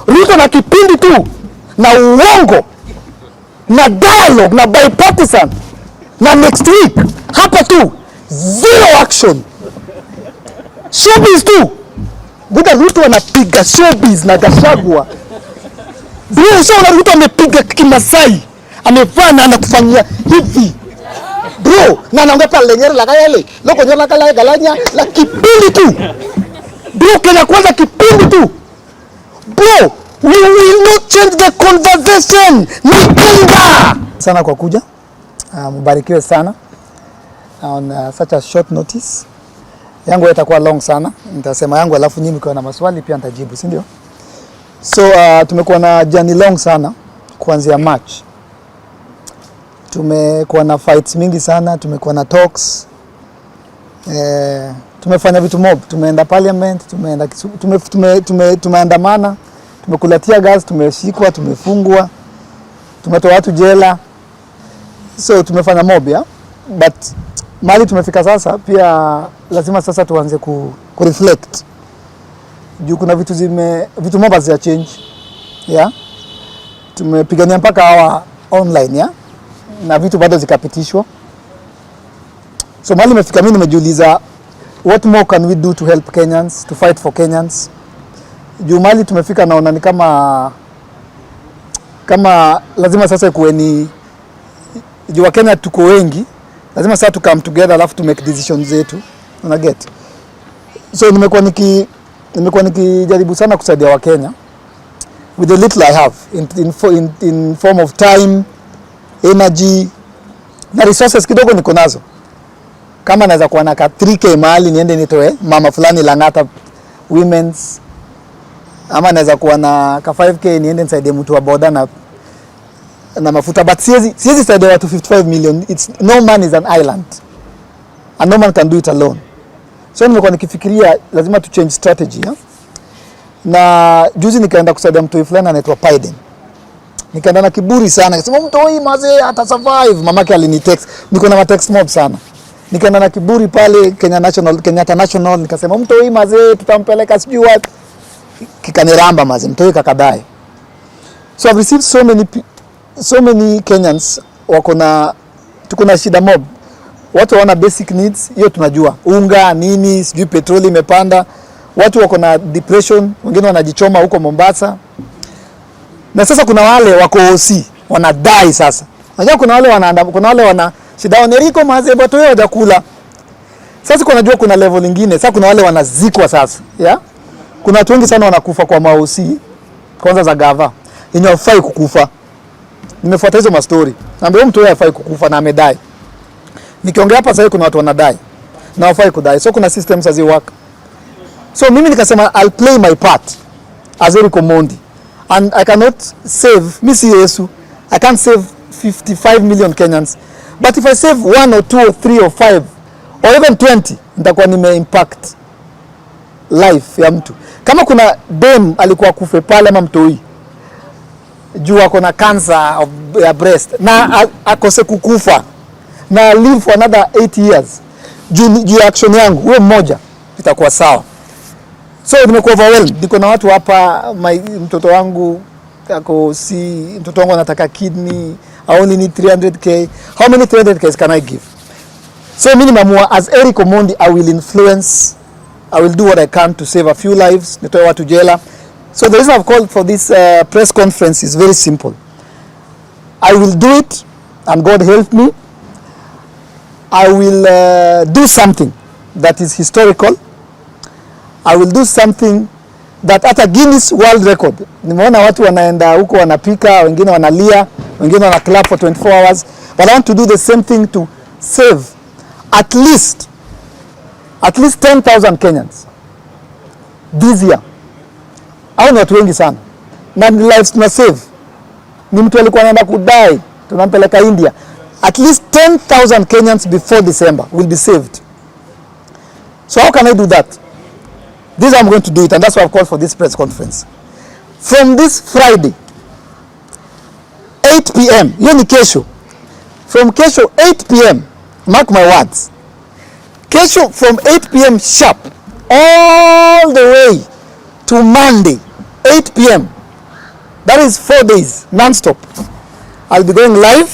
Ruto na kipindi tu na uongo na dialogue na bipartisan na next week hapa tu zero action. Showbiz tu. Buda Ruto anapiga showbiz na Gachagua. Bro, sasa Ruto amepiga Kimasai. Amevaa na anakufanyia hivi. Bro, na anaongea pale lenyere la kayale. Loko nyere la kala galanya la kipindi tu. Bro, Kenya kwanza kipindi tu. Bro, we will not change the conversation. Nipinga. Sana kwa kuja. Mbarikiwe sana. On such a short notice. Yangu itakuwa long sana. Nitasema yangu alafu nyinyi mkiwa na maswali pia nitajibu, si ndio? So tumekuwa na journey long sana kuanzia March. Tumekuwa na fights mingi sana, tumekuwa na talks. Tumefanya vitu mob, tumeenda parliament, tumeandamana, tumekula tear gas, tumeshikwa, tumefungwa, tumetoa watu jela. So tumefanya mob ya. But mali tumefika sasa pia lazima sasa tuanze ku reflect. Juu kuna vitu mob za change. Yeah. Tumepigania mpaka hawa online ya. Na vitu bado zikapitishwa. So mali nimefika mimi nimejiuliza what more can we do to help Kenyans, to fight for Kenyans. Juu mali tumefika naona ni kama lazima sasa kuwe ni juu wa Kenya tuko wengi. Lazima sasa tu come together alafu to make decisions zetu. Una get? So nimekuwa nikijaribu sana kusaidia wa Kenya with the little I have in form of time, energy na resources kidogo niko nazo. Kama naweza kuwa na 3k mahali niende nitoe mama fulani Langata women's, ama naweza kuwa na 5k niende nisaidie mtu wa boda na mafuta, but siwezi saidia watu 55 million. No man is an island and no man can do it alone. So nimekuwa nikifikiria lazima tu change strategy ya? Na juzi nikaenda kusaidia mtu fulani anaitwa Biden. Nikaenda na kiburi sana, nikasema mtu huyu mazee ata survive. Mamake alinitext, niko na text mob sana. Nikaenda na kiburi pale Kenyatta National, nikasema mtu huyu mazee tutampeleka sijui wapi. Kikaniramba mazee, mtu huyu kakadai. So I've received so many Kenyans tuko na shida mob. Watu wana basic needs, hiyo tunajua. Unga, nini, sijui petroli imepanda. Watu wako na depression, wengine wanajichoma huko Mombasa. Na sasa kuna wale wako OC, wanadai sasa. Unajua kuna wale wana shida waneriko mazee watu wao hajakula. Sasa kunajua kuna level nyingine. Sasa kuna wale wanazikwa sasa, yeah? Kuna watu wengi sana wanakufa kwa maosi kwanza za gava. Yenye hafai kukufa. Nimefuata hizo mastori. Naambia mtu yeye hafai kukufa na amedai. Nikiongea hapa sasa kuna watu wanadai na hafai kudai. So kuna systems hazi work. So mimi nikasema I'll play my part as Omondi. And I cannot save, misi Yesu, I can't save 55 million Kenyans. But if I save 1 or 2 or 3 or 5 or even 20, nitakuwa nime impact life ya mtu. Kama kuna dem alikuwa kufe pale ama mtoi, juu ako na cancer of breast na akose kukufa na live for another 8 years, juu action yangu huyo mmoja itakuwa sawa. So nimekuwa overwhelmed. Niko na watu hapa, mtoto wangu mtoto wangu anataka kidney. I only need 300k. How many 300k can I give? So mimi nimeamua as Eric Omondi, I will do what I can to save a few lives. Nitoe watu jela. So the reason I've called for this press conference is very simple. I will do it and God help me. I will do something that is historical. I will do something that at a Guinness World Record. Nimeona watu wanaenda huko wanapika, wengine wanalia, wengine wana clap for 24 hours. But I want to do the same thing to save at least 10,000 Kenyans this year. Hao ni watu wengi sana. Na lives tuna save. Ni mtu alikuwa anaenda kudai, tunampeleka India. At least 10,000 Kenyans before December will be saved. So how can I do that? This I'm going to do it, and that's why I've called for this press conference. From this Friday, 8 p.m., hiyo ni kesho. From kesho 8 p.m., mark my words. Kesho from 8 p.m. sharp, all the way to Monday, 8 p.m., That is 4 days non-stop. I'll be going live.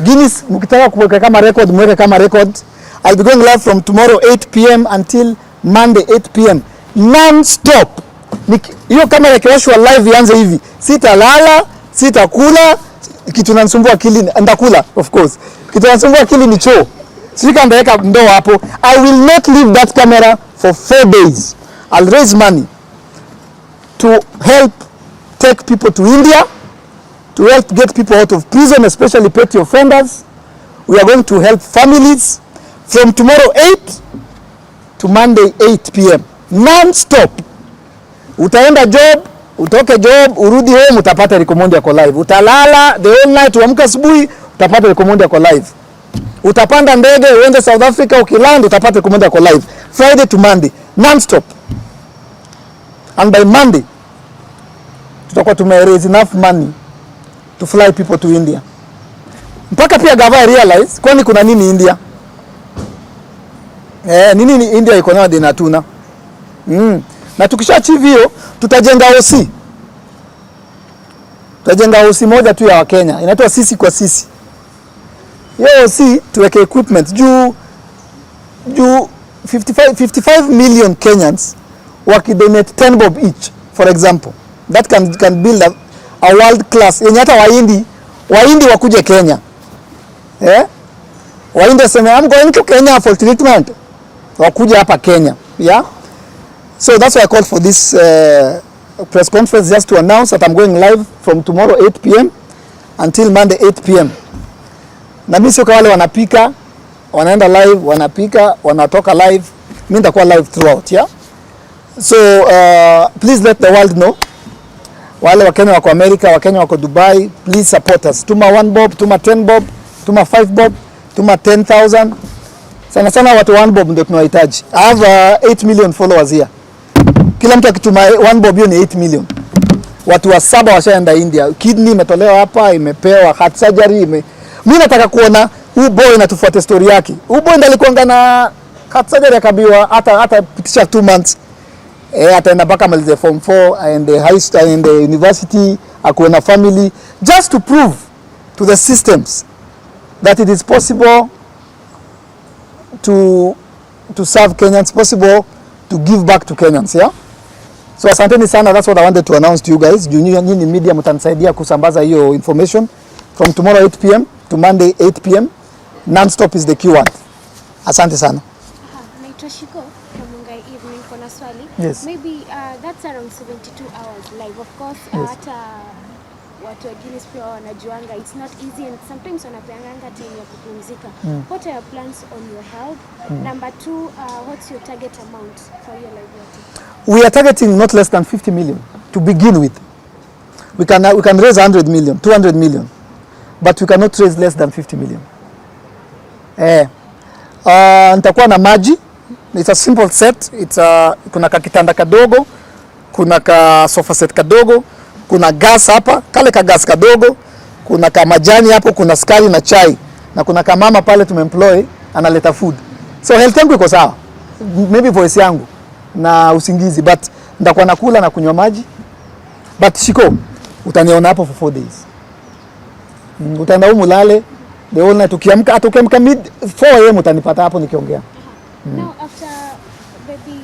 Guinness, mkitaka kuweka kama record, mweke kama record. I'll be going live from tomorrow 8 p.m. until Monday 8 p.m. non-stop. Hiyo kamera ikiwashwa live ianze hivi. Sitalala, sitakula, kitu nanisumbua akili, ndakula of course. Kitu nanisumbua akili ni choo. Sika ndaweka ndoo hapo. I will not leave that camera for 4 days. I'll raise money to help take people to India, to help get people out of prison, especially petty offenders. We are going to help families from tomorrow 8 to Monday 8 p.m. non-stop. Utaenda job, utoke job, urudi home, utapata Omondi yako live. Utalala the whole night, uamka asubuhi, utapata Omondi yako live. Utapanda ndege uende South Africa, ukiland utapata Omondi yako live. Friday to Monday non-stop. And by Monday tutakuwa raise enough money to fly people to India. Mpaka pia gava realize kwani kuna nini India? Nini India iko nayo deni hatuna. Na tukisha achieve hiyo tutajenga OC. Tutajenga OC moja tu ya Wakenya. Inaitwa sisi kwa sisi. Hiyo OC tuweke equipment juu 55 million Kenyans wakidonate 10 bob each, for example. That can build a world class. Yenye hata Wahindi wakuje Kenya. Wahindi waseme I'm going to Kenya for treatment. Wakuje hapa Kenya. Yeah? So that's why I called for this press conference, just to announce that I'm going live from tomorrow 8 p.m. until Monday 8 p.m. Na mimi sio wale wanapika, wanaenda live, wanapika, wanatoka live. Mimi nitakuwa live throughout, yeah? So please let the world know. Wale Wakenya wako America, Wakenya wako Dubai, please support us. Tuma 1 bob, tuma 10 bob, tuma 5 bob, tuma 10,000. Sana watu 1 bob ndio tunahitaji. I have 8 million followers here. Kila mtu akituma 1 bob hiyo ni 8 million. Watu wa 7 washaenda India. Kidney imetolewa hapa, imepewa heart surgery. Mimi nataka kuona huyu boy na tufuate story yake. Huyu boy ndiye alikuanga na heart surgery akabiwa hata pitisha 2 months. Ataenda mpaka malize form 4 and high school and university, akuwe na family, just to prove to the systems that it is possible to serve Kenyans, possible to give back to Kenyans, yeah? So asanteni sana, that's what I wanted to announce to you guys. Nyinyi media mtanisaidia kusambaza hiyo information from tomorrow 8 p.m. to Monday 8 p.m. non-stop is the keyword. Asante sana. Naitwa Shiko from Mungai Evening, kuna swali. Yes. Maybe that's around 72 hours live. Of course, yes. Hata watu wengine pia wanajuanga it's not easy and sometimes wanapeanga time ya kupumzika. What are your plans on your health? Number 2, what's your target amount for your live voting? We are targeting not less than 50 million to begin with. We can raise 100 million, 200 million, but we cannot raise less than 50 million. Nitakuwa na maji. It's a simple set. Kuna kakitanda kadogo, kuna ka sofa set kadogo, kuna gas hapa, kale ka gas kadogo, kuna ka majani hapo, kuna sukari na chai, na kuna ka mama pale tumemploy analeta food. So health yangu iko sawa. Maybe voice yangu na usingizi, but nitakuwa nakula na kunywa maji. But Shiko, utaniona hapo for 4 days. Utaenda huko mulale the whole night, ukiamka mid 4 am utanipata hapo nikiongea. Now after baby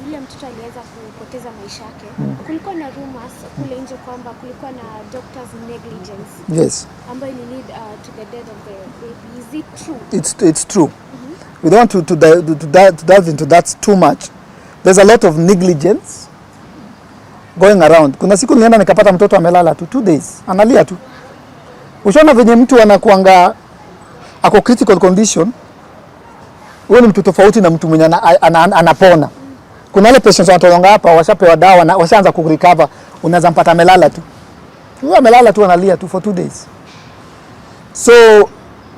yule mtoto aliweza kupoteza maisha yake, kulikuwa na rumors kule nje kwamba kulikuwa na doctors negligence. Yes. Ambayo ni lead to the death of the baby. Is it true? It's true. We don't want to dive into that too much. There's a lot of negligence going around. Kuna siku nilienda nikapata mtoto amelala tu 2 days. Analia tu. Ushaona venye mtu anakuanga ako critical condition. Wewe ni mtu tofauti na mtu mwenye anapona. Kuna wale patients wanatolonga hapa washapewa dawa na washaanza kurecover, unaweza mpata amelala tu. Huyo amelala tu analia tu for 2 days. So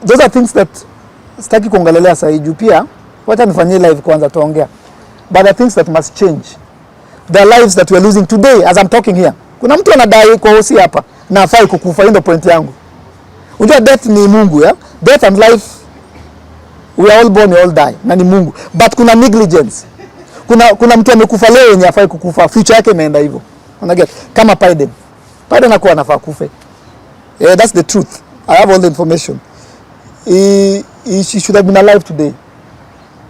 those are things that sitaki kuongelelea sasa hivi pia. Wacha nifanyie live kwanza tuongea. But the things that must change. The lives that we are losing today as I'm talking here. Kuna mtu anadai kwa hosi hapa na afai kukufa, ndio point yangu. Unajua death ni Mungu, ya? Death and life, we are all born, we all die. Na ni Mungu. But kuna negligence. Kuna mtu amekufa leo yenye afai kukufa, future yake imeenda hivyo. Unaget? Kama Biden. Biden hakuwa anafaa kufe. That's the truth. I have all the information. He should have been alive today.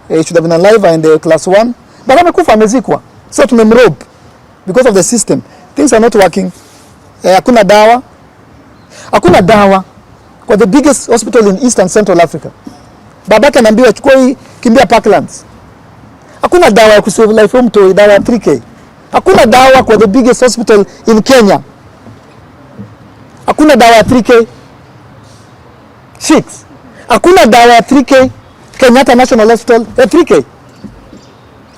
He should have been alive and class 1. But amekufa, amezikwa. So tumemrob because of the system. Things are not working. Hakuna dawa. Hakuna dawa kwa the biggest hospital in East and Central Africa. Babake anaambiwa chukua hii, kimbia Parklands. Hakuna dawa ya kusave life mtu, dawa ya 3K. Hakuna dawa kwa the biggest hospital in Kenya. Hakuna dawa ya 3K. Shit. Hakuna dawa ya 3K. Kenyatta National Hospital 3K.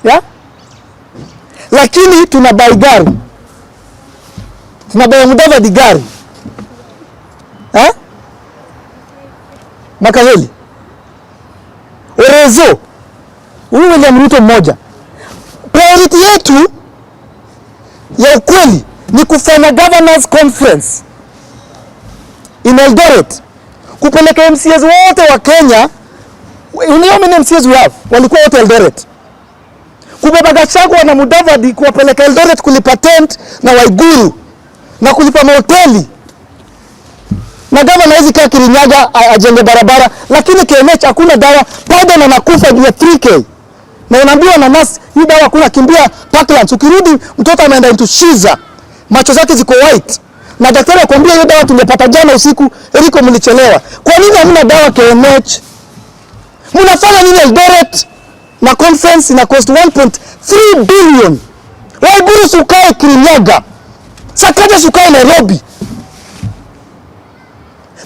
Yeah? Lakini tunabai gari. Tunabai Mudavadi gari. Makaveli. Urezo. Huyu William Ruto mmoja. Priority yetu ya ukweli ni kufanya governors conference in Eldoret. Kupeleka MCAs wote wa Kenya. You know how many MCAs we have? Walikuwa wote Eldoret. Kubeba Gachagua na Mudavadi kuwapeleka Eldoret kulipa tent na Waiguru na kulipa mahoteli. Na gavana hizi kaa Kirinyaga ajenge barabara, lakini KNH hakuna dawa. Biden anakufa juu ya 3K. Na unaambiwa na nurse, hii dawa hakuna, kimbia Parklands. Ukirudi mtoto ameenda into shiza. Macho zake ziko white. Na daktari akwambia hiyo dawa tungepata jana usiku, Eriko mlichelewa. Kwa nini hamna dawa KNH? Mnafanya nini Eldoret? Na conference ina cost 1.3 billion. Waiguru sukae Kirinyaga. Sakaja sukae Nairobi.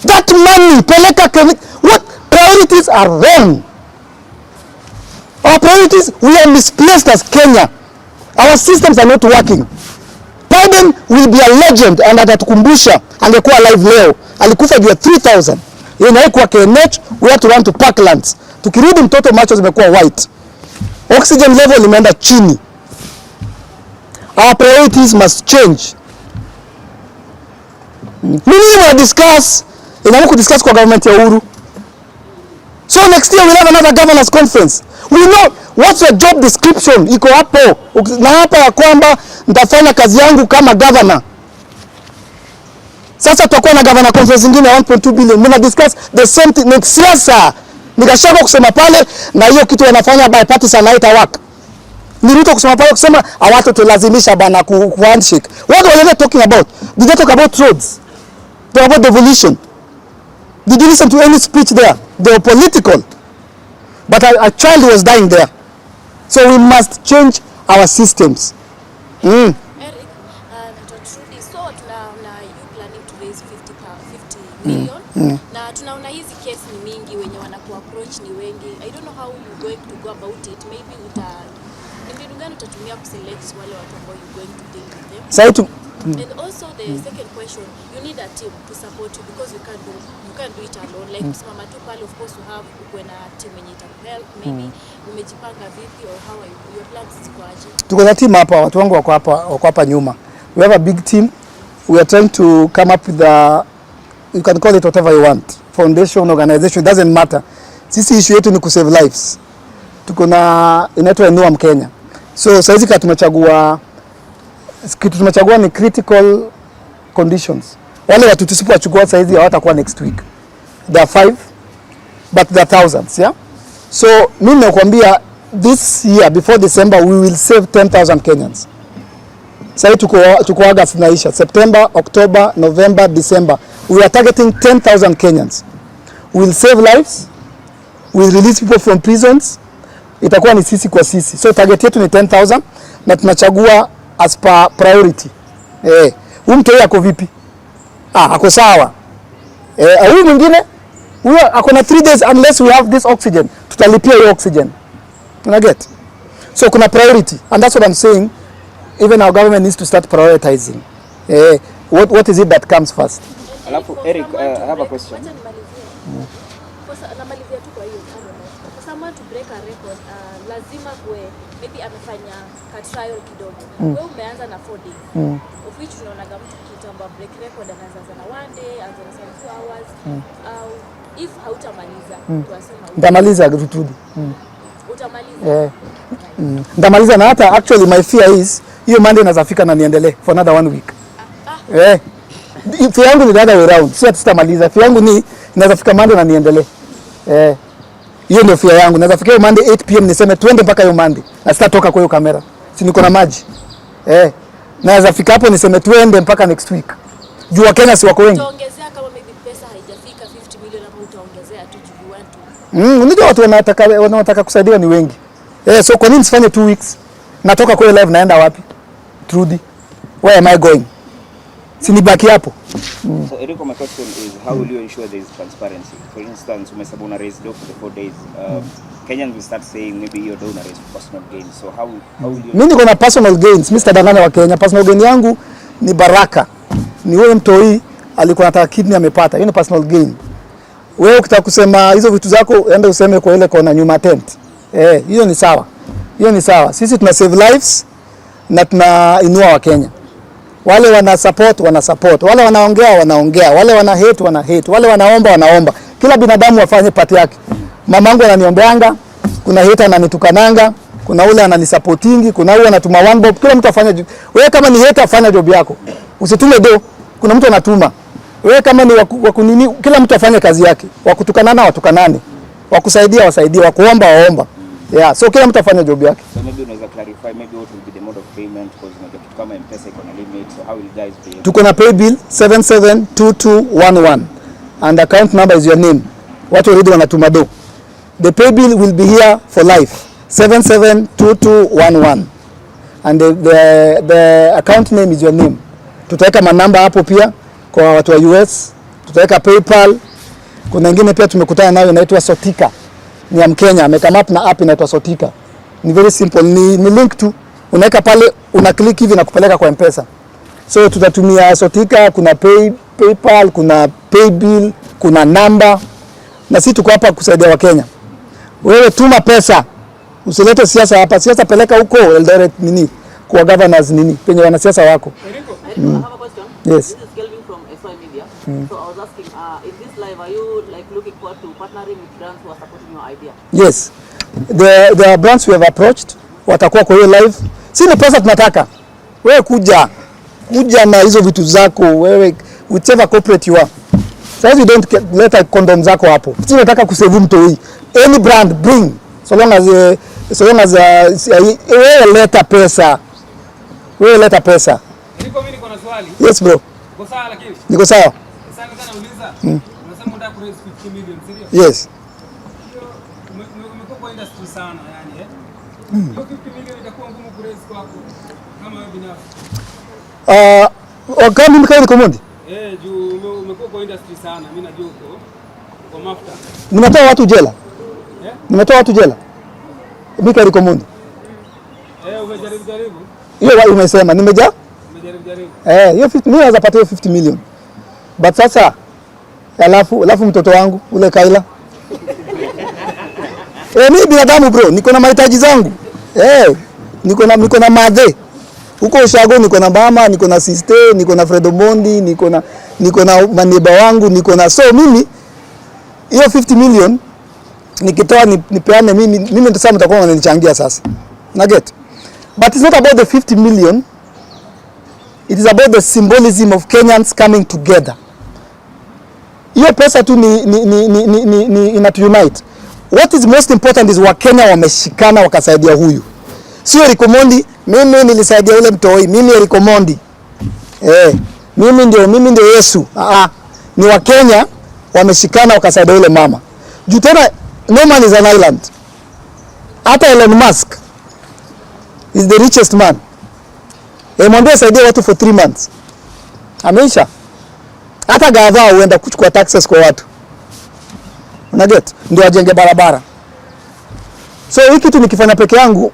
That money, peleka KNH. What priorities are wrong? Our priorities, we are misplaced as Kenya. Our systems are not working. Biden will be a legend and atatukumbusha angekuwa alive leo. Alikufa juu ya 3000. Yeye kwa KNH, we have to run to Parklands. Tukirudi mtoto macho zimekuwa white. Oxygen level imeenda chini. Our priorities must change. Nini wa discuss? Inamu kudiscuss kwa government ya Uhuru. So next year we'll have another governors conference. We know what's your job description. Iko hapo. Na hapa ya kwamba nitafanya kazi yangu kama governor. Sasa tutakuwa na governor conference nyingine 1.2 billion. Muna discuss the same thing. Ni siasa. Ni Gachagua kusema pale na hiyo kitu wanafanya bipartisan haita work. Ni Ruto kusema pale kusema hawatu tulazimisha bana ku handshake. What were they talking about? Did they talk about roads? They talk about devolution. Did you listen to any speech there? They were political. But a child was dying there. So we must change our systems. Eric, truly, so now you planning to raise 50 million. Na tunaona hizi case ni mingi wenye wanaku approach ni wengi. I don't know how you going to go about it. Maybe mbinu gani utatumia kuselect wale watu ambao you going to deal with them. So and also the second question, you need a team to support you because you can't do it alone. Like kusimama tu pale, of course you have ukwe na team yenye itakuhelp. Maybe umejipanga vipi or how are your plans ziko aje? Tuko na team hapa, watu wangu wako hapa nyuma. We have a big team. We are trying to come up with you can call it whatever you want. Foundation, organization, it doesn't matter. Sisi issue yetu ni kusave lives. Tuko na inaitwa Inua Mkenya. So saizi kama tumechagua ni critical conditions. Wale watu tusipowachukua saizi hawatakuwa next week. There are 5 but there are thousands, yeah? So mimi nakwambia this year before December we will save 10,000 Kenyans. Sasa tuko August naisha, September, October, November, December. We are targeting 10,000 Kenyans. We will save lives. We will release people from prisons. Itakuwa ni sisi kwa sisi. So target yetu ni 10,000 na tunachagua as per priority. Huyu mtu yako vipi? Ako sawa. Huyu mwingine huyu ako na 3 days unless we have this oxygen. Tutalipia hiyo oxygen. Una get? So kuna priority and that's what I'm saying. Even our government needs to start prioritizing. What is it that comes first? Alafu Eric, I have a question. Namalizia tu kwa hiyo for someone to break a record lazima kuwe maybe amefanya ka trial kidogo. Wewe umeanza na 4 days. Of which unaonaga mtu kitamba break record anaanza na 1 day, anaanza na 2 hours. If hautamaliza tuasema Ndamaliza Rutudi. Utamaliza. Ndamaliza na hata actually my fear is hiyo Monday inaweza fika na niendelee for another 1 week. Fare yangu ni the other way round. Si sitamaliza. Fare yangu ni naweza fika Monday na niendelee. Hiyo ndio fare yangu. Naweza fika Monday 8 PM niseme twende mpaka hiyo Monday. Na sitatoka kwa hiyo kamera. Si niko na maji. Naweza fika hapo niseme twende mpaka next week. Juu wa Kenya si wako wengi. Utaongezea kama maybe pesa haijafika 50 million hapo utaongezea tu juu you want to. Unajua watu wanataka kusaidia ni wengi. So kwa nini sifanye 2 weeks? Natoka kwa live naenda wapi? Trudy. Where am I going? Sinibaki hapo. So Eric, my question is how will you ensure there is transparency? For instance, umesabu una raise dough for the 4 days. Kenyans will start saying maybe your donor raise for personal gain. So how will you? Mimi niko na personal gains. Mr. Danganya wa Kenya. Personal gain yangu ni baraka. Ni wewe mtoi alikuwa anataka kidney amepata. Hiyo ni personal gain. Wewe ukitaka kusema hizo vitu zako enda useme kwa ile kona nyuma tent. Hiyo ni sawa. Hiyo ni sawa. Sisi tuna save lives na tunainua wa Kenya. Wale wana support, wale wanaongea, wale wana hate, wale wanaomba. Kila binadamu afanye pati yake. Mamangu ananiombeanga, kuna hate ananitukananga, kuna ule ananisupportingi, kuna ule anatuma one bob. Kila mtu afanye. Wewe kama ni hate afanye job yako. Usitume do. Kuna mtu anatuma. Wewe kama ni wakunini, kila mtu afanye kazi yake. Wakutukanana watukanane. Wakusaidia wasaidie, wakuomba waomba. So kila mtu afanye job yake. So maybe unaweza clarify maybe what will be the mode of payment because unajua kitu kama M-Pesa iko na limit, so how will guys pay? Tuko na pay bill 772211 and account number is your name. Watu already wanatuma do. The pay bill will be here for life. 772211 and the account name is your name. Tutaweka manamba hapo pia kwa watu wa US. Tutaweka PayPal. Kuna nyingine pia tumekutana nayo inaitwa Sotika. Ni ya Mkenya, amekama up na app inaitwa Sotika. Ni very simple, ni link tu. Unaweka pale, una click hivi na kupeleka kwa M-Pesa. So tutatumia Sotika, kuna PayPal, kuna Paybill, kuna namba. Na sisi tuko hapa kusaidia wa Kenya. Wewe tuma pesa. Usilete siasa hapa. Siasa peleka huko Eldoret nini? Kwa governors nini? Penye wanasiasa wako. Eric, I have a question. Yes. This is Kelvin from SY Media. So I was asking, in this live, are you like looking forward to partnering with brands who are supporting your idea? Yes. There are brands we have approached. Watakuwa kwa hiyo live. Sina pesa tunataka. Wewe kuja na hizo vitu zako. Wewe whichever corporate you are. So you don't leta condom zako hapo. Sisi tunataka kusave mtu hii. Any brand bring. So long as wewe leta pesa. Wewe leta pesa. Niko mimi niko na swali. Yes bro. Uko sawa lakini? Niko sawa. Sasa nataka nauliza. Unasema unataka ku raise 50 million, serious? Yes. Umekuwa kwa industry sana yani Hiyo 50 million itakuwa ngumu ku raise kwako kama wewe binafsi. Wakati mimi ni Omondi. Juu umekuwa kwa industry sana. Mimi najua uko mafuta. Nimetoa watu jela. Nimetoa watu jela. Mimi ni Omondi. Umejaribu. Hiyo umesema nimejaribu. Hiyo 50 mimi naweza pata hiyo 50 million. But sasa alafu mtoto wangu ule Kaila. Mimi binadamu bro, niko na mahitaji zangu. Niko na madhe. Huko Ushago niko na mama, niko na sister, niko na Fred Omondi, niko na maneba wangu, so mimi hiyo 50 million nikitoa nipeane mimi ndio sasa mtakuwa mnanichangia sasa. Na get. But it's not about the 50 million. It is about the symbolism of Kenyans coming together. Hiyo pesa tu ni inatu-unite. What is most important is Wakenya wameshikana wakasaidia huyu. Sio Eric Omondi, mimi nilisaidia ule mtoi, mimi Eric Omondi. Mimi ndio Yesu. Ni Wakenya wameshikana wakasaidia ule mama. Juu tena no man is an island. Hata Elon Musk is the richest man. Mwambie asaidia watu for 3 months. Ameisha. Hata gava huenda kuchukua taxes kwa watu. Unaget? Ndio ajenge barabara. So hiki kitu nikifanya peke yangu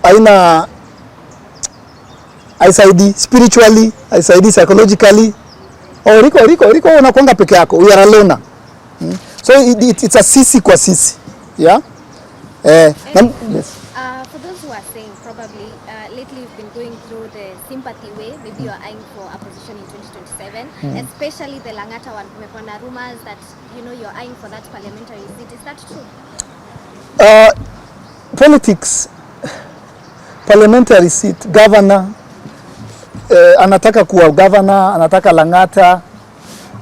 haisaidii spiritually, haisaidii psychologically. Riko unakuanga peke yako. We are alone. So it's a sisi kwa sisi. Yeah? Yes. For those who are saying probably lately you've been going through the sympathy way, maybe you're eyeing for a position in 2027, especially the Langata one. Kumekuwa rumors that you're eyeing for that parliamentary seat. Is that true? Politics, parliamentary seat, governor, anataka kuwa governor, anataka Langata.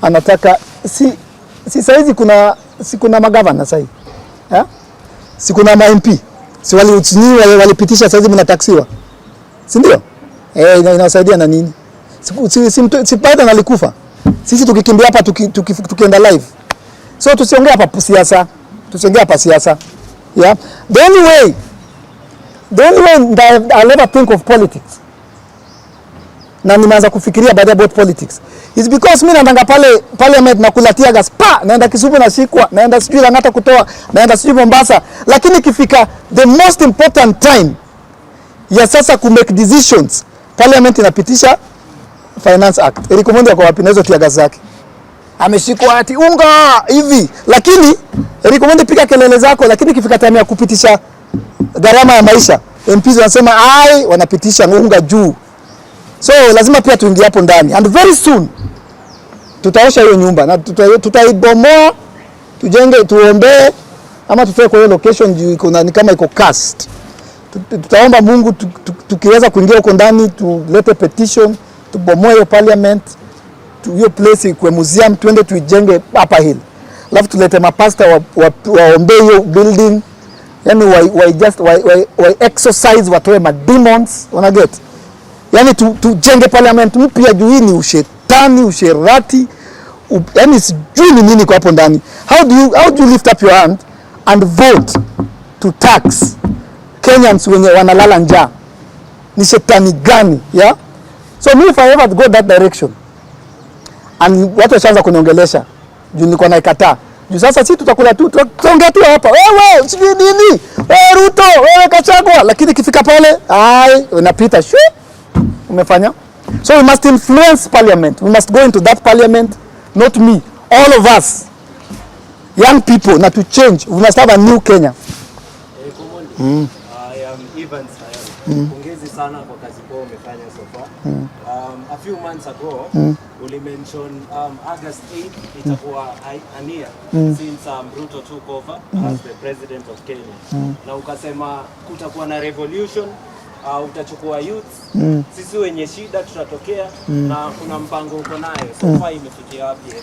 anataka si saizi kuna magavana sasa hivi. Si kuna ma-MP. Si walipitisha saizi mnataksiwa. Si ndio? Inasaidia na nini? Si Biden alikufa. Sisi tukikimbia hapa tukienda live. So tusiongea hapa siasa. Yeah. The only way I'll never think of politics. Na nimeanza kufikiria baadaye about politics. It's because mimi naendanga pale parliament na kulatia gas naenda Kisumu na shikwa, naenda sijui Lang'ata kutoa, naenda sijui Mombasa, lakini ikifika the most important time ya sasa ku make decisions, parliament inapitisha Finance Act. Eric Omondi kwa wapi nazo tia gas zake? Ameshikwa ati unga hivi, lakini Eric Omondi pika kelele zako, lakini ikifika time ya kupitisha gharama ya maisha, MPs wanasema wanapitisha unga juu. So lazima pia tuingie hapo ndani, and very soon tutaosha hiyo nyumba na tutaibomoa, tujenge, tuombee ama tutoe kwa hiyo location juu ni kama iko cast. Tutaomba Mungu tukiweza kuingia huko ndani, tulete petition, tubomoe hiyo parliament, hiyo place ikuwe museum, tuende tuijenge hapa hill. Alafu tulete mapasta waombee hiyo building, yani why exercise, watoe ma demons, wana get. Yani tujenge parliament mpya juu hii ni ushetani, usherati, yani sijui ni nini kwa hapo ndani. How do you lift up your hand and vote to tax Kenyans wenye wanalala njaa? Ni shetani gani? Yeah? So me if I ever go that direction and watu washaanza kuniongelesha juu nilikuwa naikataa. Juu sasa sisi tutakula tu, tutaongea tu hapa. Wewe sijui nini? Wewe Ruto, wewe Gachagua, lakini kifika pale unapita shoo. Umefanya? So we must influence parliament. We must go into that parliament, not me. All of us, young people, na to change. We must have a new Kenya. I am Evans. Pongezi sana kwa kazi kwa umefanya so far. A few months ago, uli mention August 8th itakuwa a year since Ruto took over as the president of Kenya. Na ukasema kutakuwa na revolution, utachukua youth, sisi wenye shida tutatokea, na kuna mpango uko nayo. So far imefikia wapi?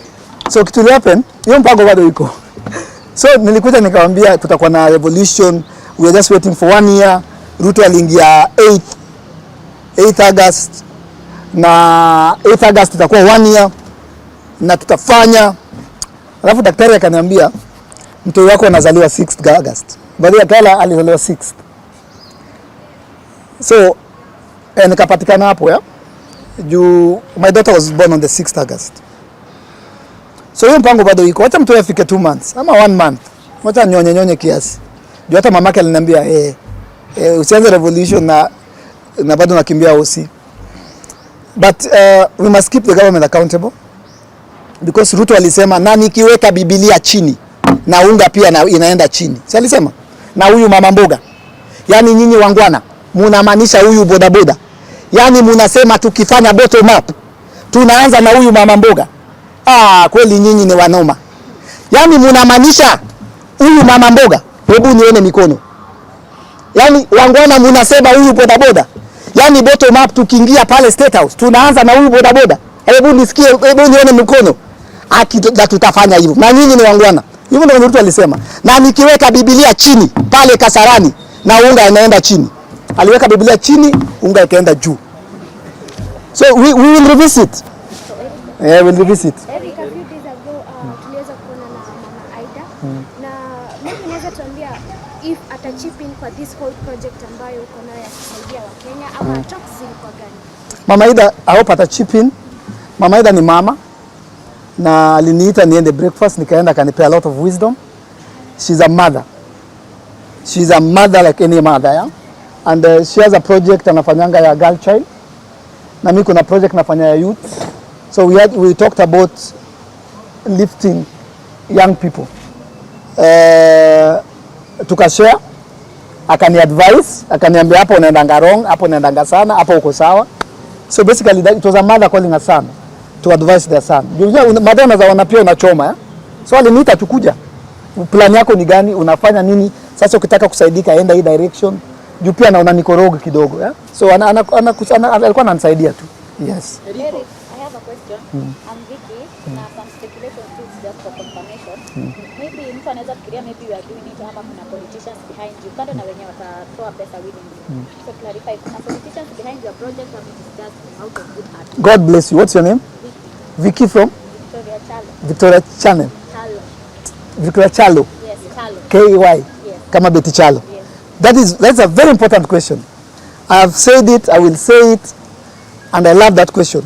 So kitu li happen, hiyo mpango bado iko. So nilikuja nikamwambia tutakuwa na revolution, we are just waiting for 1 year. Ruto aliingia 8 August, na 8 August itakuwa 1 year na tutafanya. Alafu daktari akaniambia mtoto wako anazaliwa 6th August. Baada ya kala alizaliwa 6th. So nikapatikana hapo juu my daughter was born on the 6th August. So hiyo mpango bado iko. Wacha mtoto afike 2 months ama 1 month. Wacha nyonye kiasi. Juu hata mamake aliniambia usianze revolution na bado nakimbia OC. But we must keep the government accountable, because Ruto alisema na nikiweka Biblia chini na unga pia na inaenda chini. Si alisema? Na huyu mama mboga. Yaani nyinyi wangwana munamaanisha huyu bodaboda. Yaani munasema tukifanya bottom up tunaanza na huyu mama mboga. Kweli nyinyi ni wanoma. Yaani munamaanisha huyu mama mboga. Hebu nione mikono. Yaani wangwana munasema huyu bodaboda. Yaani bottom up tukiingia pale State House tunaanza na huyu bodaboda. Hebu nisikie, hebu nione mikono. Tutafanya hivyo. Na nyinyi ni wangwana. Hivyo ndio Ruto alisema. Na nikiweka Biblia chini pale Kasarani na unga inaenda chini. Aliweka Biblia chini, unga ikaenda juu. So we will revisit. We'll revisit. Eric, a few days ago tuliweza kuona na Mama Aida. Na mimi naweza tuambia if ata chip in kwa this whole project ambayo uko nayo ya kusaidia Wakenya ama talks zilikuwa gani? Mama Aida, I hope ata chip in. Mama Aida ni mama na aliniita niende breakfast, nikaenda kanipea a lot of wisdom. She's a mother. She's a mother like any mother, yeah? And she has a project anafanyanga ya girl child. Na mimi kuna project nafanya ya youth. So we talked about lifting young people. Tukashare, akani advise, akaniambia hapo unaendanga wrong, hapo unaendanga sana, hapo uko sawa. So basically it was a mother calling a son to advise their son. Madonna za wanapia unachoma, so aliniita tukuja. Plan yako ni gani? Unafanya nini? Sasa ukitaka kusaidika enda hii direction. Juu pia naona nikorogo kidogo, So alikuwa ananisaidia tu. Yes. Eric, I have a final question. I'm Vicky. Kuna some speculation too just for confirmation. Maybe mtu anaweza fikiria maybe we are doing it ama kuna politicians behind you. Kando na wenye watatoa pesa willingly. So clarify, kuna politicians behind your project or it's just out of good heart? God bless you. What's your name? Vicky from? Victoria Chalo. Victoria Channel. Chalo. Victoria Chalo. Yes, Chalo. K-Y. Yes. Kama Betty Chalo. Yes. That's a very important question. I have said it, I will say it, and I love that question.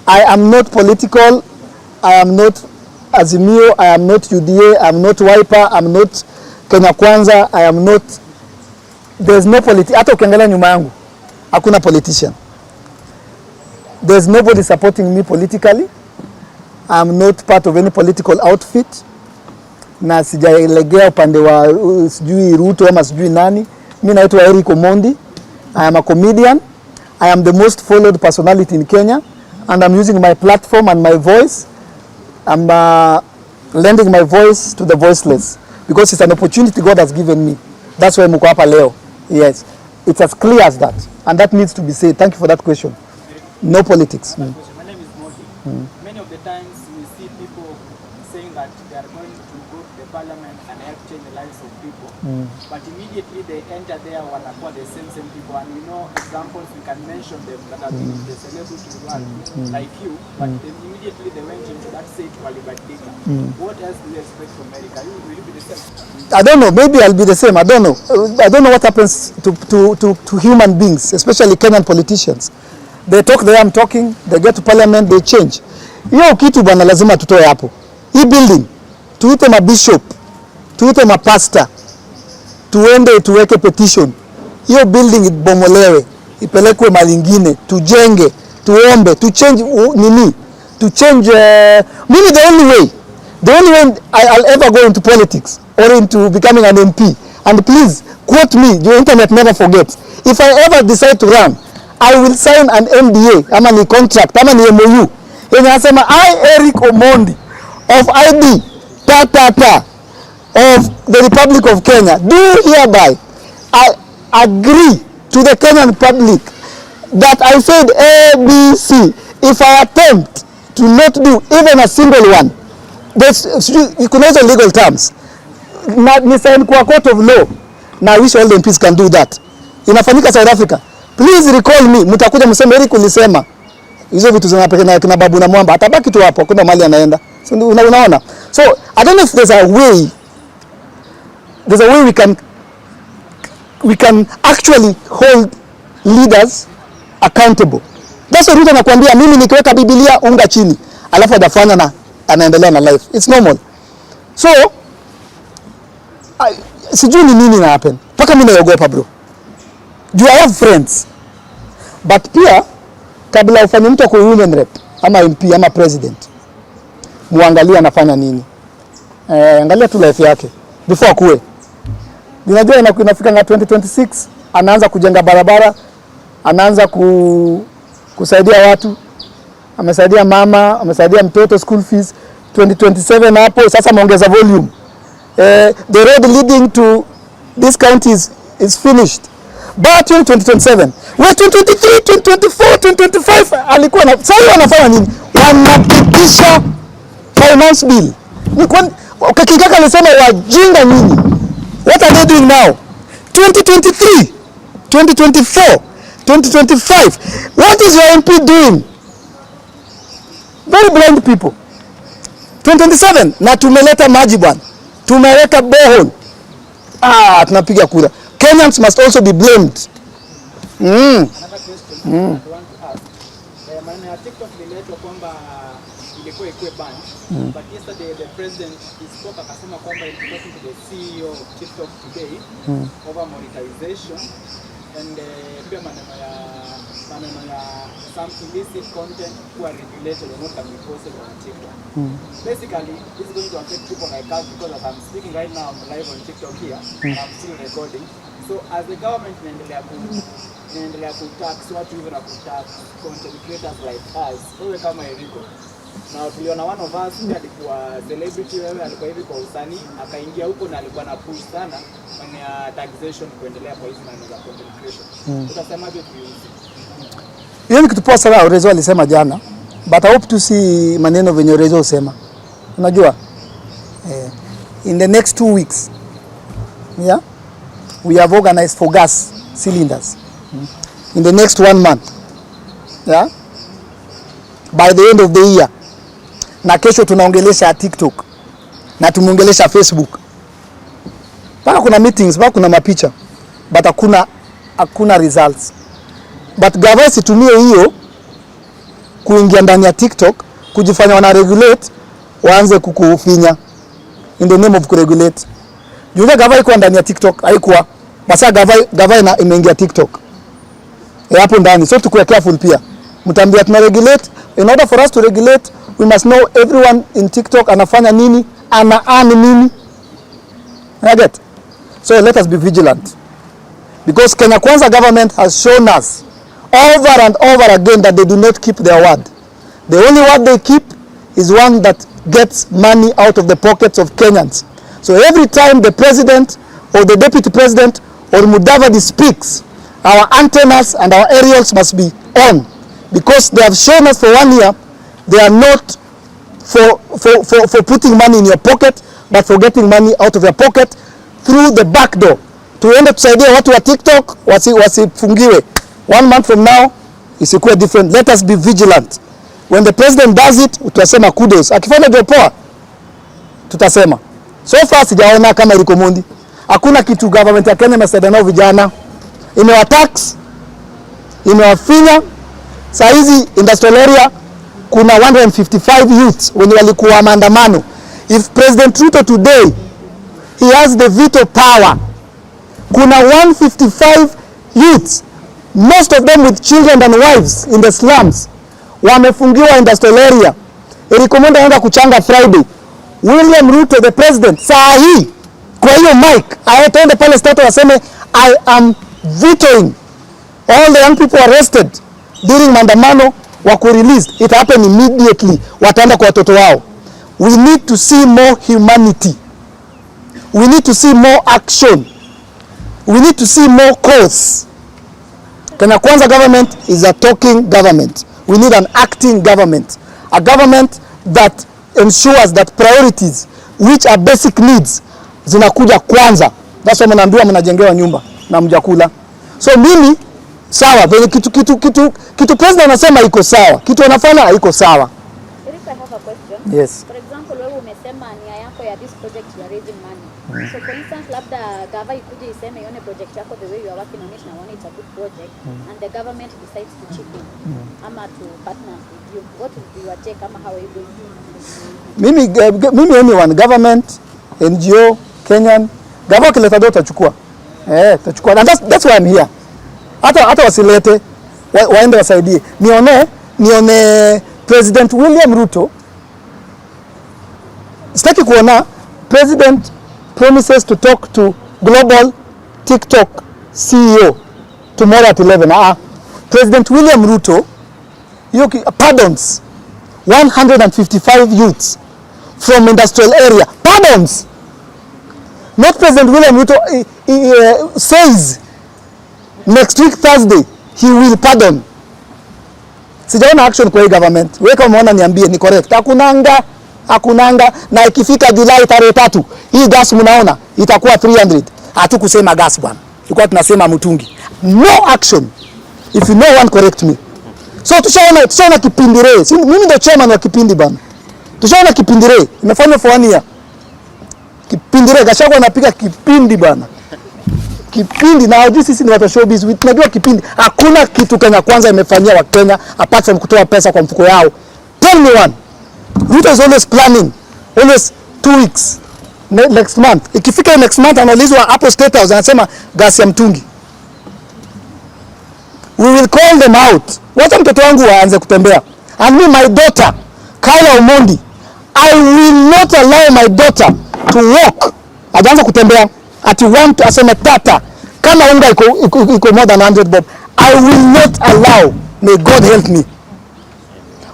I am not political, I am not Azimio, I am not UDA, I am not Wiper, I am not Kenya Kwanza, I am not, there's no politician. Hata ukiangalia nyuma yangu, hakuna politician. There's nobody supporting me politically. I am not part of any political outfit. Na sijalegea upande wa sijui Ruto ama sijui nani. Mimi naitwa Eric Omondi. I am a comedian. I am the most followed personality in Kenya, and I'm using my platform and my voice. I'm lending my voice to the voiceless because it's an opportunity God has given me. That's why mko hapa leo. Yes, it's as clear as that, and that needs to be said. Thank you for that question. No politics. My name is Modi. Many of the times we see people saying that they are going to go to the parliament and help change the lives of people, but immediately they enter there wanakuwa the same people, and we know examples, we can mention them that have been the celebrity world like you, but immediately they went into that state walibadilika. What else do you expect from America? Will you be the same? I don't know. Maybe I'll be the same. I don't know. I don't know what happens to human beings, especially Kenyan politicians. They talk the way I'm talking, they get to parliament, they change. Hiyo kitu bwana lazima tutoe hapo. Hii building, tuite mabishop, tuite mapasta, tuende tuweke petition. Hiyo building ibomolewe, ipelekwe mahali ingine, tujenge, tuombe, to change nini? To change, maybe the only way I'll ever go into politics or into becoming an MP, and please quote me, the internet never forgets. If I ever decide to run, I will sign an NDA, ama ni contract, ama ni MOU. Yenye nasema I, Eric Omondi, of ID, of the Republic of Kenya, do hereby I agree to the Kenyan public that I said ABC. If I attempt to not do even a single one, you could also legal terms. Ni sign kwa court of law. Now I wish all the MPs can do that. Inafanyika South Africa. Please recall me. Mtakuja mseme Eric ulisema hizo vitu zinapekana kina babu na mwamba. Atabaki tu hapo, kuna mali anaenda. So unaona. So I don't know if there's a way we can actually hold leaders accountable. That's what Ruto anakuambia, mimi nikiweka Biblia unga chini, alafu adafanya na anaendelea na life. It's normal. So sijui ni nini na happen. Paka mimi naogopa bro. Do I have friends? But pia kabla ufanye mtu kwa women rep ama MP ama president, muangalia anafanya nini. Angalia tu life yake before kuwe. Unajua inafika na 2026 anaanza kujenga barabara, anaanza kusaidia watu, amesaidia mama, amesaidia mtoto school fees. 2027 hapo sasa ameongeza volume. The road leading to this county is finished. But 2027, we're 2023, 2024, 2025 alikuwa na sasa wanafanya nini? Wanapitisha finance bill. Ni kwa Kikaka alisema wajinga nyinyi. What are they doing now? 2023, 2024, 2025. What is your MP doing? Very blind people. 2027 na tumeleta maji bwana. Tumeweka borehole. Tunapiga kura. Kenyans must also be blamed. Another question I want to ask. Maneno ya TikTok ililetwa kwamba ilikuwa ikuwe banned, but yesterday the president spoke akasema kwamba he talking to the CEO of TikTok today over monetization and pia maneno ya some illicit content who are regulated or not can be posted on TikTok. Basically, this is going to affect people like us because as I'm speaking right now, I'm live on TikTok here and I'm still recording. So as the government inaendelea kutax watu hivyo na kutax content creators like us, wewe kama Eriko, na tuliona one of us pia alikuwa celebrity, wewe alikuwa hivi kwa usanii akaingia huko na alikuwa na push sana kwenye taxation kuendelea kwa hizo maneno za content creation. Utasemaje kuhusu? Hiyo ni kitu poa sana Rezo alisema jana. But I hope to see maneno venye Rezo usema. Unajua? In the next 2 weeks, yeah, we have organized for gas cylinders. In the next 1 month, yeah, by the end of the year. Na kesho tunaongelesha TikTok na tumeongelesha Facebook. Paka kuna meetings, paka kuna mapicha, but hakuna results. But gava situmie hiyo kuingia ndani ya TikTok kujifanya wana regulate, waanze kukufinya in the name of kuregulate. Jua gava iko ndani ya TikTok, haikuwa. Basa gava imeingia TikTok. Hapo ndani. So tukue careful pia. Mtambia tuna regulate. In order for us to regulate, we must know everyone in TikTok anafanya nini, ana earn nini. I get. So let us be vigilant. Because Kenya Kwanza government has shown us over and over again that they do not keep their word. The only word they keep is one that gets money out of the pockets of Kenyans. So every time the president or the deputy president or Mudavadi speaks, our antennas and our aerials must be on, because they have shown us for 1 year they are not for putting money in your pocket, but for getting money out of your pocket through the back door. Tuende tusaidia watu wa TikTok wasifungiwe. 1 month from now isikuwe different. Let us be vigilant. When the president does it, tutasema kudos. Akifanya job poa, tutasema. So far sijaona kama iliko Omondi. Hakuna kitu government ya Kenya imesaidia nao vijana. Imewatax, imewafinya. Saa hizi industrial area kuna 155 youths wenye walikuwa maandamano. If President Ruto today, he has the veto power, kuna 155 youths, most of them with children and wives in the slums, wamefungiwa industrial area. Ilikomenda anaenda kuchanga Friday. William Ruto the president saa hii kwa hiyo mic aende pale state waseme I am vetoing all the young people arrested during maandamano wako released. It happen immediately. Wataenda kwa watoto wao. We need to see more humanity. We need to see more action. We need to see more cause. Kenya Kwanza government is a talking government. We need an acting government. A government that ensures that priorities, which are basic needs, zinakuja kwanza. That's why mnaambiwa mnajengewa nyumba na mjakula. So mimi sawa, vile kitu president anasema iko sawa. Kitu anafanya haiko sawa. Eric, I have a question. Yes. For example, wewe umesema nia yako ya this project you are raising money. So for instance, labda gava ikuje iseme ione project yako the way you are working on it na one it's a good project and the government decides to chip in ama to partner with you. What would be your take ama how are you going? Mimi anyone, government, NGO, Kenyan, gava kileta do tachukua. Tachukua. And that's why I'm here. Hata wasilete waende wasaidie. Nione President William Ruto. Sitaki kuona president promises to talk to global TikTok CEO tomorrow at 11. President William Ruto pardons 155 youths from industrial area. Pardons. Not President William Ruto says next week Thursday he will pardon. Sijaona action kwa hii government. Wewe kama unaona niambie ni correct. Hakunanga na ikifika Julai tarehe 3 hii gas mnaona itakuwa 300. Hatukusema gas bwana. Tulikuwa tunasema mtungi. No action. If you know one, correct me. So tushaona kipindire. Mimi ndio chairman wa kipindi bwana. Tushaona kipindire. Imefanywa for 1 year. Kipindire Gachagua anapiga kipindi bwana. Kipindi na hajui sisi ni watu showbiz. Tunajua kipindi. Hakuna kitu Kenya Kwanza imefanyia wa Kenya apart from kutoa pesa kwa mfuko yao. Tell me one. Ruto is always planning. Always 2 weeks. Next month. Ikifika next month anaulizwa hapo State House anasema gas ya mtungi. We will call them out. Wacha mtoto wangu aanze kutembea. And me, my daughter, Kyle Omondi, I will not allow my daughter to walk. Ajaanza kutembea. Ati want aseme tata. Kama unga iko more than 100 bob. I will not allow. May God help me.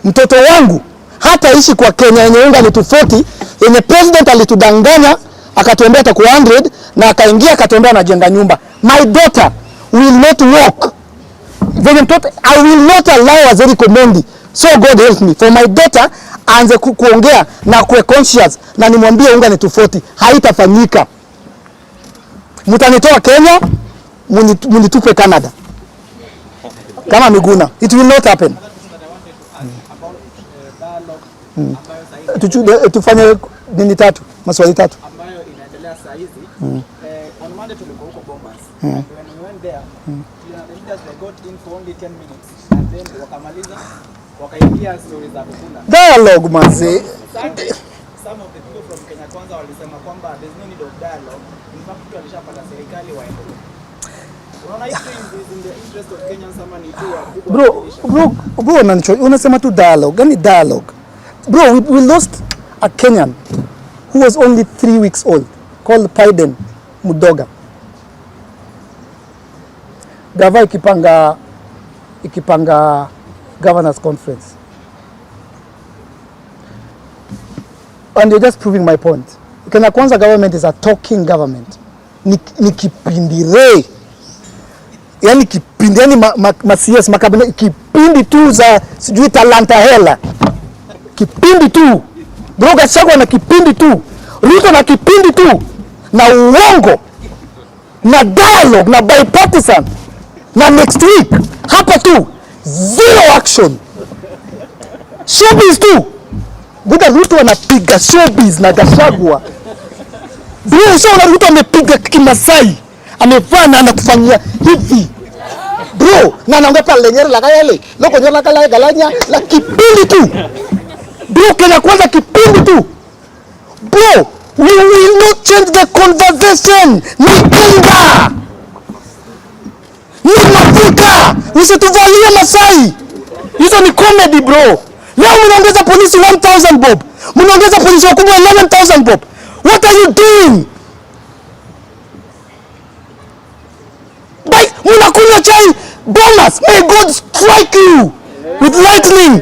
Mtoto wangu hata ishi kwa Kenya yenye unga ni 240, yenye president alitudanganya akatuambia atakuwa 100 na akaingia akatuambia anajenga nyumba. My daughter will not walk. Venye mtoto, I will not allow Azeri Omondi So God help me for my daughter aanze kuongea na kuwe conscious na nimwambie unga ni 240, haitafanyika. Mtanitoa Kenya, munitupe Canada. Kama Miguna, it will not happen. Tufanye nini tatu, maswali tatu ambayo inaendelea saa hizi. On Monday tulikuwa huko Bombas. When we went there, the leaders they got in for only 10 minutes and then wakamaliza wakaingia stories za kukula. dialogue manze. Some of the people from Kenya Kwanza walisema kwamba there's no need of dialogue. In fact, mtu alishapata serikali waendelee. Unaona hivi in the interest of Kenyans ama ni tu Bro, unasema tu dialogue. Gani dialogue? Bro, we lost a Kenyan who was only 3 weeks old called Paiden Mudoga. Gava ikipanga governors conference. And you're just proving my point. Kenya Kwanza government is a talking government. Ni kipindire. Yani kipindi, yani CS makabine kipindi tu za sijui talanta hela. Kipindi tu. Bro, Gachagua na kipindi tu. Ruto na kipindi tu. Na uongo. Na dialogue, na bipartisan. Na next week. Hapa tu. Zero action. Showbiz tu. Buda Ruto anapiga showbiz na Gachagua. Bro, sio Ruto amepiga Kimasai. Amevaa na anakufanyia hivi. Bro, na anaongea pale lenyere la kayale. Loko nyola kala galanya la kipindi tu. Bro, Kenya Kwanza kipindi tu. Bro, we will not change the conversation. Ni kinga. Ni mafika. Usituvalie Masai. Hizo ni comedy bro. Leo mnaongeza polisi 1000 bob. Mnaongeza polisi wakubwa 11000 bob. What are you doing? Munakunywa chai bonus. May God strike you with lightning.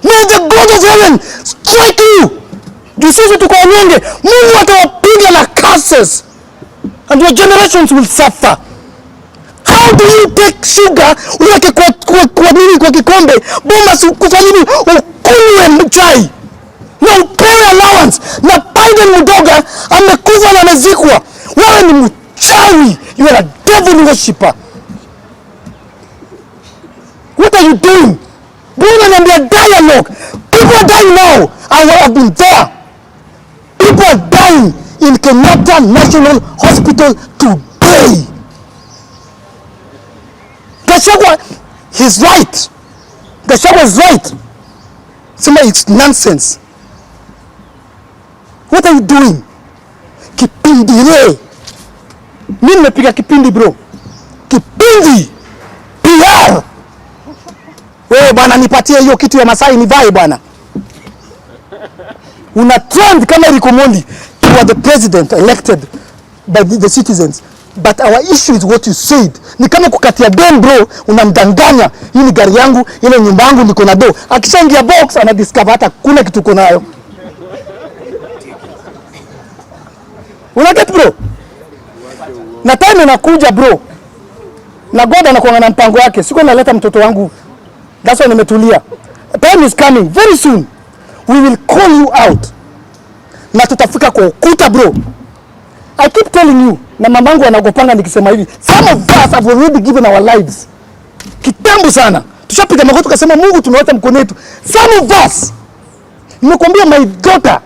May the God of heaven strike you. Sisi tuko wanyonge. Mungu atawapiga na curses and your generations will suffer. How do you take sugar uweke kwa nini kwa kikombe bonus kufanyini ukunywe chai na upewe allowance na Biden Mudoga amekufa na amezikwa? Wewe ni mchawi. You are a devil worshipper. What are you doing? Bwana niambia dialogue. People are dying now. I have been there. People are dying in Kenyatta National Hospital today. Gachagua, he's right. Gachagua is right. Somebody, it's nonsense. What are you doing? Kipindi re. Mimi nimepiga kipindi bro. Kipindi. PR. Wewe bwana nipatie hiyo kitu ya Masai nivae bwana. Una trend kama Omondi. You are the president elected by the citizens. But our issue is what you said. Ni kama kukatia dem bro, unamdanganya. Hii ni gari yangu, ile nyumba yangu niko na do. Akishaingia box ana discover hata kuna kitu uko nayo. Una get bro? Na time inakuja bro. Na God anakuanga na mpango wake. Siko naleta mtoto wangu. That's why nimetulia. Time is coming very soon. We will call you out. Na tutafika kwa ukuta bro. I keep telling you, na mamangu anagopanga nikisema hivi. Some of us have already given our lives. Kitambo sana. Tushapiga magoti tukasema Mungu tumeweka mkono wetu. Some of us. Nimekwambia my daughter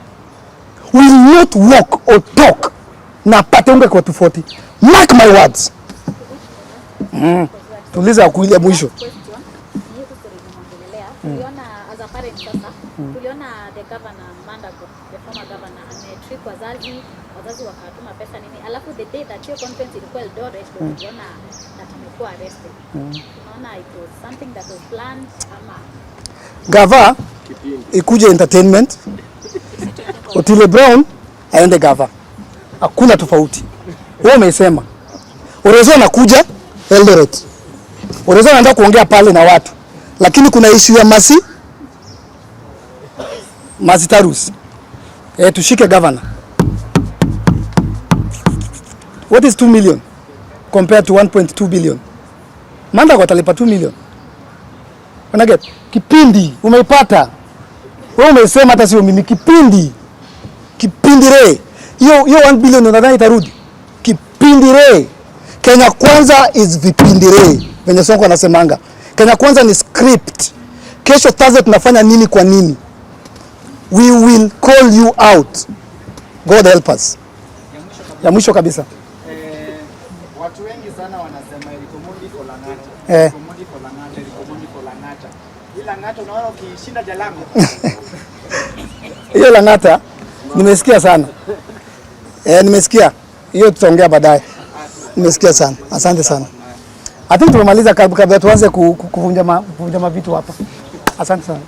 will not walk or talk na apate unga kwa 240. Mark my words. Tuliza kuilia mwisho. Tuliona as a parent sasa, tuliona the governor Mandago, the former governor, ametrick wazazi wakatuma pesa nini, alafu the day that your conference ilikuwa Eldoret, tuliona that amekuwa arrested. Tunaona it was something that was planned ama Gava ikuje entertainment. Otile Brown aende Gava. Hakuna tofauti. Wewe umesema. Urezo anakuja Eldoret. Urezo anaenda kuongea pale na watu. Lakini kuna issue ya Masi Tarus. Tushike governor. What is 2 million compared to 1.2 billion? Manda kwa talipa 2 million. Unaget? Kipindi umeipata. Wewe umesema hata sio mimi kipindi. Kipindi re. Hiyo 1 billion unadhani itarudi? Kipindi re. Kenya Kwanza is vipindi re. Venye Sonko anasemanga. Kenya Kwanza ni script. Kesho Thursday tunafanya nini kwa nini? We will call you out. God help us. Ya mwisho kabisa. Watu wengi sana wanasema Omondi for Lang'ata. Omondi for Lang'ata, Omondi for Lang'ata. Ila Lang'ata unaona ukishinda Jalango. Hiyo Lang'ata nimesikia sana. Nimesikia. Hiyo tutaongea baadaye. Nimesikia sana. Asante sana. I think tumemaliza kabla tuanze kuvunja mavitu hapa. Asante sana.